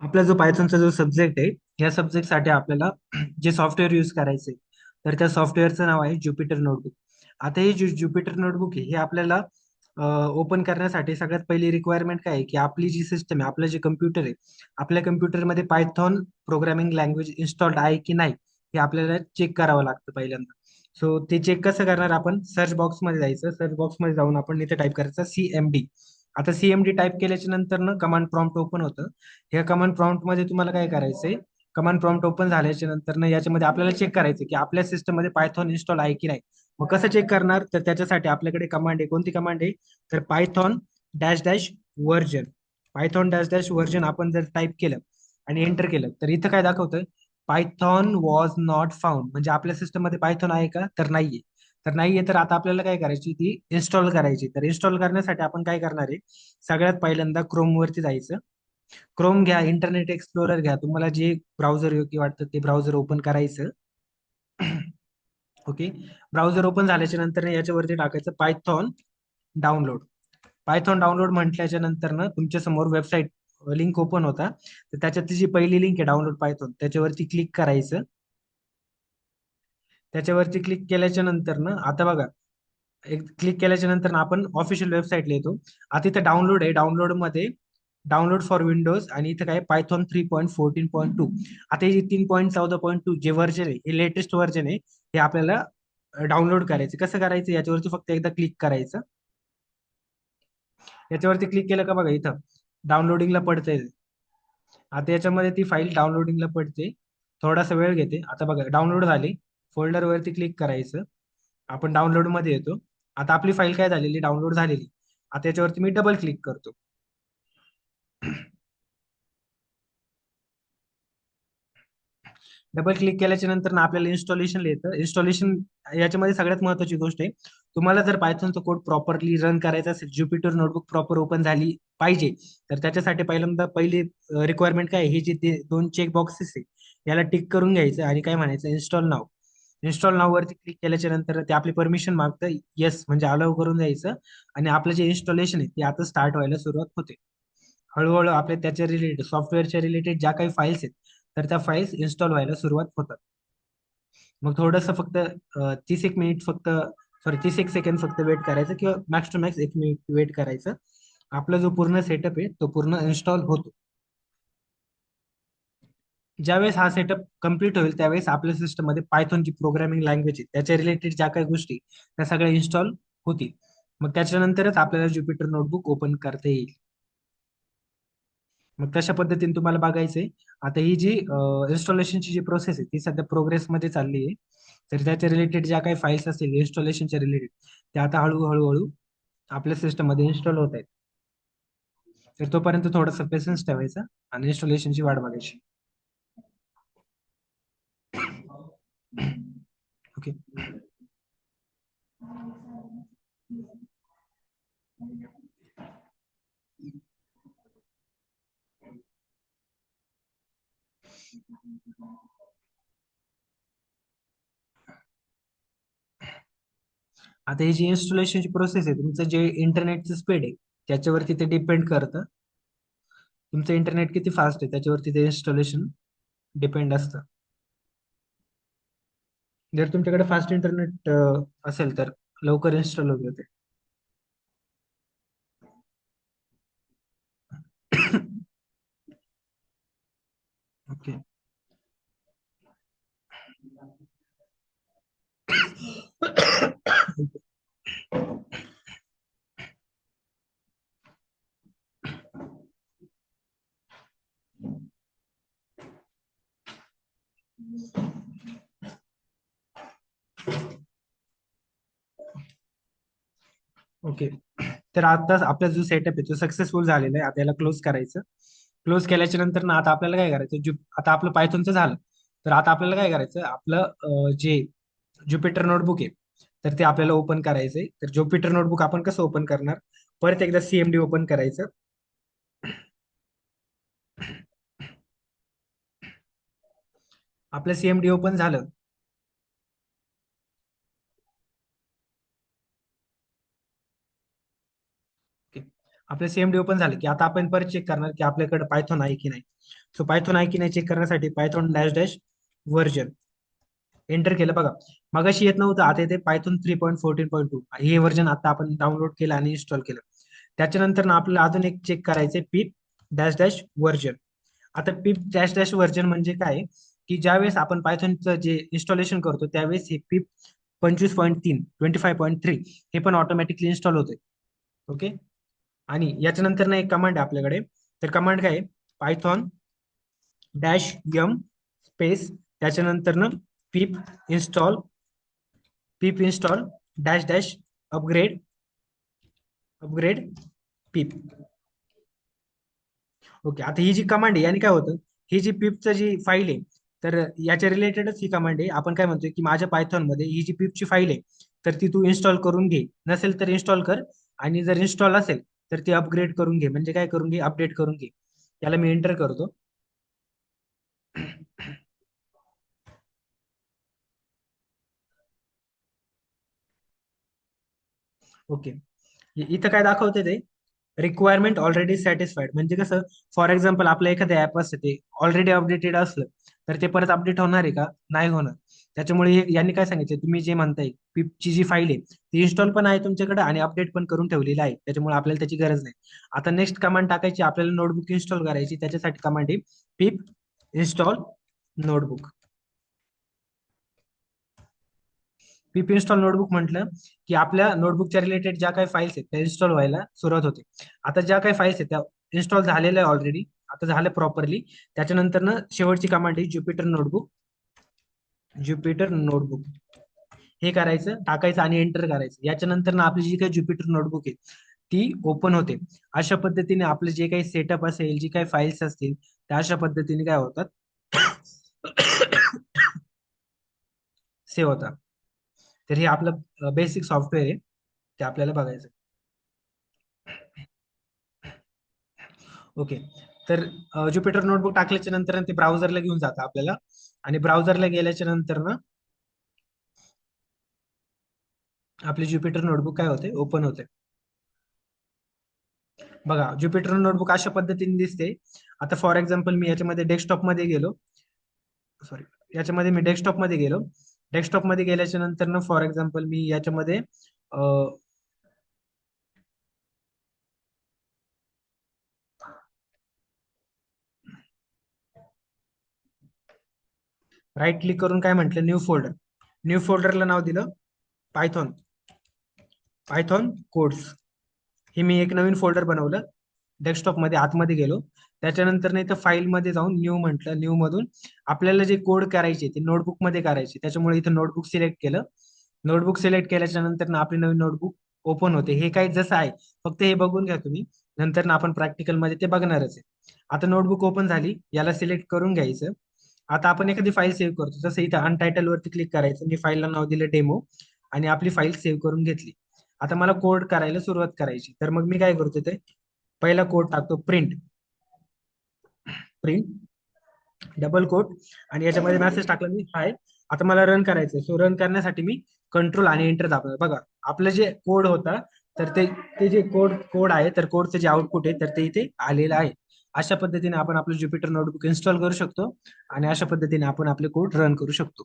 आपला जो पायथॉनचा जो सब्जेक्ट आहे, या सब्जेक्टसाठी आपल्याला जे सॉफ्टवेअर यूज करायचे, तर त्या सॉफ्टवेअरचं नाव आहे ज्युपिटर नोटबुक. आता हे ज्युपिटर नोटबुक आहे, हे आपल्याला ओपन करण्यासाठी सगळ्यात पहिली रिक्वायरमेंट काय आहे, की आपली जी सिस्टम आहे, आपलं जे कम्प्युटर आहे, आपल्या कम्प्युटरमध्ये पायथॉन प्रोग्रामिंग लँग्वेज इन्स्टॉल्ड आहे की नाही, हे आपल्याला चेक करावं लागतं पहिल्यांदा. सो ते चेक कसं करणार, आपण सर्च बॉक्समध्ये जायचं, सर्च बॉक्समध्ये जाऊन आपण इथे टाईप करायचं CMD. आता CMD टाईप केल्याच्या नंतर ना कमांड प्रॉम्प्ट ओपन होतं. ह्या कमांड प्रॉम्प्ट मध्ये तुम्हाला काय करायचंय, कमांड प्रॉम्प्ट ओपन झाल्याच्या नंतर ना याच्यामध्ये आपल्याला चेक करायचं की आपल्या सिस्टम मध्ये पायथॉन इन्स्टॉल आहे की नाही. मग कसं चेक करणार, तर त्याच्यासाठी आपल्याकडे कमांड आहे. कोणती कमांड आहे, तर Python dash dash version. Python dash dash version आपण जर टाईप केलं आणि एंटर केलं, तर इथं काय दाखवतं, पायथॉन वॉज नॉट फाउंड. म्हणजे आपल्या सिस्टम मध्ये पायथॉन आहे का, तर नाहीये. तर नाहीये, तर आता आपल्याला काय करायची, ती इन्स्टॉल करायची. तर इन्स्टॉल करण्यासाठी आपण काय करणार आहे, सगळ्यात पहिल्यांदा क्रोम वरती जायचं. क्रोम घ्या, इंटरनेट एक्सप्लोरर घ्या, तुम्हाला जे ब्राउझर योग्य वाटतं ते ब्राउझर ओपन करायचं. ओके. ब्राउझर ओपन झाल्याच्या नंतर याच्यावरती टाकायचं पायथॉन डाउनलोड. पायथॉन डाउनलोड म्हटल्याच्या नंतर ना तुमच्या समोर वेबसाईट लिंक ओपन होता. तर त्याच्यातली जी पहिली लिंक आहे डाउनलोड पायथॉन, त्याच्यावरती क्लिक करायचं. त्याच्यावरती क्लिक केल्याच्या नंतर ना आता बघा, एक क्लिक केल्याच्या नंतर ना आपण ऑफिशियल वेबसाईटला येतो. आता इथं डाउनलोड आहे, डाउनलोड मध्ये डाउनलोड फॉर विंडोज, आणि इथं काय पायथॉन 3.14.2. आता हे जे 3.14.2 जे व्हर्जन आहे, हे लेटेस्ट व्हर्जन आहे. हे आपल्याला डाउनलोड करायचं. कसं करायचं, याच्यावरती फक्त एकदा क्लिक करायचं. याच्यावरती क्लिक केलं का बघा, इथं डाउनलोडिंगला पडतंय. आता याच्यामध्ये ती फाईल डाउनलोडिंगला पडते, थोडासा वेळ घेते. आता बघा डाउनलोड झाली. फोल्डर वरती क्लिक करायचं, आपण डाउनलोड मध्ये येतो. आता आपली फाईल काय झालेली, डाउनलोड झालेली. आता याच्यावरती मी डबल क्लिक करतो. डबल क्लिक केल्याच्या नंतर ना आपल्याला इन्स्टॉलेशन येतं. इन्स्टॉलेशन याच्यामध्ये सगळ्यात महत्त्वाची गोष्ट आहे, तुम्हाला जर पायथॉनचा कोड प्रॉपरली रन करायचा असेल, ज्युपिटर नोटबुक प्रॉपर ओपन झाली पाहिजे, तर त्याच्यासाठी पहिल्यांदा पहिली रिक्वायरमेंट काय आहे, हे जे दोन चेक बॉक्सेस आहे, याला टिक करून घ्यायचं आणि काय म्हणायचं, इन्स्टॉल नाव. इन्स्टॉल नाव वरती क्लिक केल्याच्या नंतर ते आपली परमिशन मागतं, येस म्हणजे अलाउ करून द्यायचं. आणि आपलं जे इन्स्टॉलेशन आहे ते आता स्टार्ट व्हायला सुरुवात होते. हळूहळू आपल्या त्याच्या रिलेटेड सॉफ्टवेअरच्या रिलेटेड ज्या काही फाईल्स आहेत, तर त्या फाईल्स इन्स्टॉल व्हायला सुरुवात होतात. मग थोडंसं फक्त 30 एक मिनिट फक्त, सॉरी 30 एक सेकंड फक्त वेट करायचं, किंवा max to max 1 minute wait करायचं. आपला जो पूर्ण सेटअप आहे तो पूर्ण इन्स्टॉल होतो. ज्यावेळेस हा सेटअप कम्प्लीट होईल, त्यावेळेस आपल्या सिस्टममध्ये पायथॉनची प्रोग्रामिंग लँग्वेज आहे, त्याच्या रिलेटेड ज्या काही गोष्टी त्या सगळ्या इन्स्टॉल होतील. मग त्याच्यानंतरच आपल्याला ज्युपिटर नोटबुक ओपन करता येईल. मग तशा पद्धतीने तुम्हाला बघायचंय. आता ही जी इन्स्टॉलेशनची जी प्रोसेस आहे ती सध्या प्रोग्रेसमध्ये चालली आहे. तर त्याच्या रिलेटेड ज्या काही फाईल्स असतील इन्स्टॉलेशनच्या रिलेटेड, त्या आता हळूहळू आपल्या सिस्टममध्ये इन्स्टॉल होत आहेत. तर तोपर्यंत थोडासा पेशन्स ठेवायचा आणि इन्स्टॉलेशनची वाट बघायची. ओके. आता ही जी इन्स्टॉलेशनची प्रोसेस आहे, तुमचं जे इंटरनेटचं स्पीड आहे त्याच्यावरती ते डिपेंड करतं. तुमचं इंटरनेट किती फास्ट आहे त्याच्यावरती ते इन्स्टॉलेशन डिपेंड असतं. जर तुमच्याकडे फास्ट इंटरनेट असेल तर लवकर इन्स्टॉल होते. ओके. ओके. तर आता आपला जो सेटअप आहे तो सक्सेसफुल झालेला आहे. आता याला क्लोज करायचं. क्लोज केल्याच्या नंतर ना आता आपल्याला काय करायचं, आता आपलं पायथॉनचं झालं. तर आता आपल्याला काय करायचं, आपलं जे ज्युपिटर नोटबुक आहे, तर ते आपल्याला ओपन करायचंय. तर ज्युपिटर नोटबुक आपण कसं ओपन करणार, परत एकदा CMD ओपन करायचं. आपलं CMD ओपन झालं. ओके. आपलं CMD ओपन झालं की आता आपण परत चेक करणार की आपल्याकडे पायथॉन आहे की नाही. सो पायथॉन आहे की नाही चेक करण्यासाठी Python dash dash version enter केलं बघा. मगाशी येत नव्हतं, आता येते पायथॉन 3.14.2 हे व्हर्जन आता आपण डाउनलोड केलं आणि इन्स्टॉल केलं. त्याच्यानंतर ना आपल्याला अजून एक चेक करायचंय पिप डॅश डॅश व्हर्जन. आता पिप डॅश डॅश व्हर्जन म्हणजे काय की ज्यावेळेस आपण पायथॉनचं जे इन्स्टॉलेशन करतो त्यावेळेस हे पिप 25.3 25.3 हे पण ऑटोमॅटिकली इन्स्टॉल होते. ओके. आणि याच्यानंतर ना एक कमांड आहे आपल्याकडे. तर कमांड काय आहे, पायथॉन डॅश यम स्पेस त्याच्यानंतर ना पिप इन्स्टॉल डॅश डॅश अपग्रेड पिप. ओके. आता ही जी कमांड आहे याने काय होतं, ही जी पिपचं जी फाईल आहे तर याच्या रिलेटेडच ही कमांड आहे. आपण काय म्हणतोय की माझ्या पायथॉन मध्ये ही जी पिपची फाईल आहे तर ती तू इन्स्टॉल करून घे, नसेल तर इन्स्टॉल कर, आणि जर इन्स्टॉल असेल तर ती अपग्रेड करून घे, म्हणजे काय करून घे, अपडेट करून घे. याला मी एंटर करतो. ओके. इथं काय दाखवते ते, रिक्वायरमेंट ऑलरेडी सॅटिस्फाईड, म्हणजे कसं, फॉर एक्झाम्पल आपलं एखादं ऍप असतं ते ऑलरेडी अपडेटेड असलं तर ते परत अपडेट होणार आहे का, नाही होणार. त्याच्यामुळे यांनी काय सांगितलं, तुम्ही जे म्हणताय पिपची जी फाईल आहे ती इन्स्टॉल पण आहे तुमच्याकडे आणि अपडेट पण करून ठेवलेली आहे, त्याच्यामुळे आपल्याला त्याची गरज नाही. आता नेक्स्ट कमांड टाकायची आपल्याला, नोटबुक इन्स्टॉल करायची, त्याच्यासाठी कमांड आहे पिप इन्स्टॉल नोटबुक. पीप इन्स्टॉल नोटबुक म्हटलं की आपल्या नोटबुकच्या रिलेटेड ज्या काही फाईल्स आहेत त्या इन्स्टॉल व्हायला सुरुवात होते. आता ज्या काही फाईल्स आहेत त्या इन्स्टॉल झालेल्या आहे ऑलरेडी, आता झालं प्रॉपरली. त्याच्यानंतर ना शेवटची कमांड आहे ज्युपिटर नोटबुक हे करायचं, टाकायचं आणि एंटर करायचं. याच्यानंतर ना आपली जी काही ज्युपिटर नोटबुक आहे ती ओपन होते. अशा पद्धतीने आपलं जे काही सेटअप असेल, जी काही फाईल्स असतील त्या अशा पद्धतीने काय होतात, सेव्ह होतात. तर हे आपलं बेसिक सॉफ्टवेअर आहे, ते आपल्याला बघायचं. ओके. तर ज्युपिटर नोटबुक टाकल्याच्या नंतर ते ब्राउझरला घेऊन जातं आपल्याला, आणि ब्राउझरला गेल्याच्या नंतर ना आपली ज्युपिटर नोटबुक काय होते, ओपन होते. बघा ज्युपिटर नोटबुक अशा पद्धतीने दिसते. आता फॉर एक्झाम्पल मी याच्यामध्ये डेस्कटॉप मध्ये गेलो, सॉरी, याच्यामध्ये मी डेस्कटॉप मध्ये गेलो. डेस्कटॉप मध्ये गेल्याच्या नंतर ना फॉर एक्झाम्पल मी याच्यामध्ये राईट क्लिक करून काय म्हटलं, न्यू फोल्डरला नाव दिलं पायथॉन पायथॉन कोड्स. हे मी एक नवीन फोल्डर बनवलं. डेस्कटॉप मध्ये आतमध्ये गेलो. त्याच्यानंतर नाही तर फाईल मध्ये जाऊन न्यू म्हटलं, न्यू मधून आपल्याला जे कोड करायचे ते नोटबुक मध्ये करायचे, त्याच्यामुळे इथं नोटबुक सिलेक्ट केलं. नोटबुक सिलेक्ट केल्याच्या नंतर ना आपली नवीन नोटबुक ओपन होते. हे काय जसं आहे फक्त हे बघून घ्या तुम्ही, नंतर ना आपण प्रॅक्टिकल मध्ये ते बघणारच आहे. आता नोटबुक ओपन झाली, याला सिलेक्ट करून घ्यायचं. आता आपण एखादी फाईल सेव्ह करतो, जसं इथं अनटायटल वरती क्लिक करायचं, मी फाईलला नाव दिलं डेमो, आणि आपली फाईल सेव्ह करून घेतली. आता मला कोड करायला सुरुवात करायची, तर मग मी काय करतो, ते पहिला कोड टाकतो, प्रिंट डबल कोट, आणि याच्यामध्ये मेसेज टाकला मी हाय. आता मला रन करायचं, सो रन करण्यासाठी मी कंट्रोल आणि एंटर दाबलं. बघा आपलं जे कोड होता तर ते ते जे कोड कोड आहे तर कोडचं जे आउटपुट आहे तर ते इथे आलेलं आहे. अशा पद्धतीने आपण आपलं ज्युपिटर नोटबुक इन्स्टॉल करू शकतो आणि अशा पद्धतीने आपण आपले कोड रन करू शकतो.